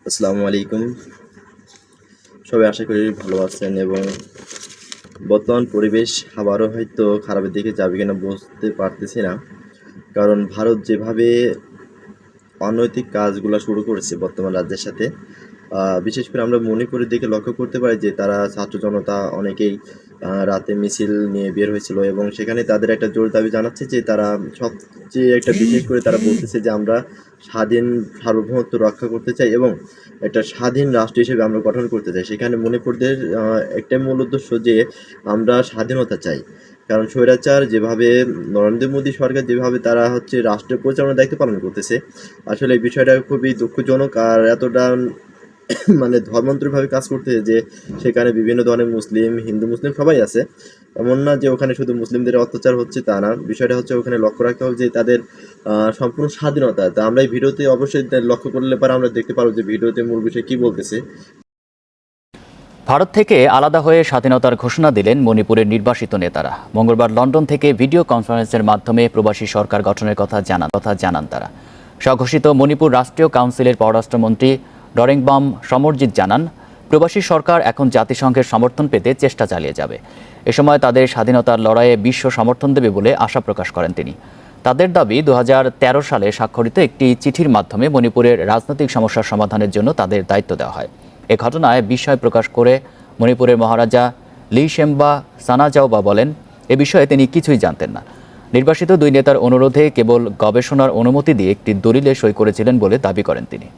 আসসালামু আলাইকুম। সবাই আশা করি ভালো আছেন এবং বর্তমান পরিবেশ আবারও হয়তো খারাপের দিকে যাবে কিনা বুঝতে পারতেছি না। কারণ ভারত যেভাবে অনৈতিক কাজগুলা শুরু করেছে বর্তমান রাজ্যের সাথে, বিশেষ করে আমরা মণিপুরের দিকে লক্ষ্য করতে পারি যে তারা ছাত্র জনতা অনেকেই রাতে মিছিল নিয়ে বের হয়েছিল এবং সেখানে তাদের একটা জোর দাবি জানাচ্ছে যে তারা সবচেয়ে একটা বিশেষ করে তারা বলতেছে যে আমরা স্বাধীন সার্বভৌমত্ব রক্ষা করতে চাই এবং একটা স্বাধীন রাষ্ট্র হিসেবে আমরা গঠন করতে চাই। সেখানে মণিপুরদের একটাই মূল উদ্দেশ্য যে আমরা স্বাধীনতা চাই। কারণ স্বৈরাচার যেভাবে নরেন্দ্র মোদী সরকার যেভাবে তারা হচ্ছে রাষ্ট্র পরিচালনার দায়িত্ব পালন করতেছে, আসলে এই বিষয়টা খুবই দুঃখজনক আর এতটা মানে ধর্মান্তরিতভাবে কাজ করতেছে যে সেখানে বিভিন্ন ধরনের মুসলিম, হিন্দু, মুসলিম সবাই আছে। এমন না যে ওখানে শুধু মুসলিমদের অত্যাচার হচ্ছে তা না। বিষয়টা হচ্ছে ওখানে লক্ষ্য রাখতে হবে যে তাদের সম্পূর্ণ স্বাধীনতা। তা আমরা এই ভিডিওতে অবশ্যই লক্ষ্য করলে পরে আমরা দেখতে পারবো যে ভিডিওতে মূল বিষয় কী বলতেছে। ভারত থেকে আলাদা হয়ে স্বাধীনতার ঘোষণা দিলেন মণিপুরের নির্বাসিত নেতারা। মঙ্গলবার লন্ডন থেকে ভিডিও কনফারেন্সের মাধ্যমে প্রবাসী সরকার গঠনের কথা জানান তারা। স্বঘোষিত মণিপুর রাষ্ট্রীয় কাউন্সিলের পররাষ্ট্রমন্ত্রী ডরেংবাম সমরজিৎ জানান, প্রবাসী সরকার এখন জাতিসংঘের সমর্থন পেতে চেষ্টা চালিয়ে যাবে। এ সময় তাদের স্বাধীনতার লড়াইয়ে বিশ্ব সমর্থন দেবে বলে আশা প্রকাশ করেন তিনি। তাদের দাবি 2013 সালে স্বাক্ষরিত একটি চিঠির মাধ্যমে মণিপুরের রাজনৈতিক সমস্যার সমাধানের জন্য তাদের দায়িত্ব দেওয়া হয়। এ ঘটনায় বিস্ময় প্রকাশ করে মণিপুরের মহারাজা লি শেম্বা সানাজাওবা বলেন, এ বিষয়ে তিনি কিছুই জানতেন না। নির্বাসিত দুই নেতার অনুরোধে কেবল গবেষণার অনুমতি দিয়ে একটি দলিলে সই করেছিলেন বলে দাবি করেন তিনি।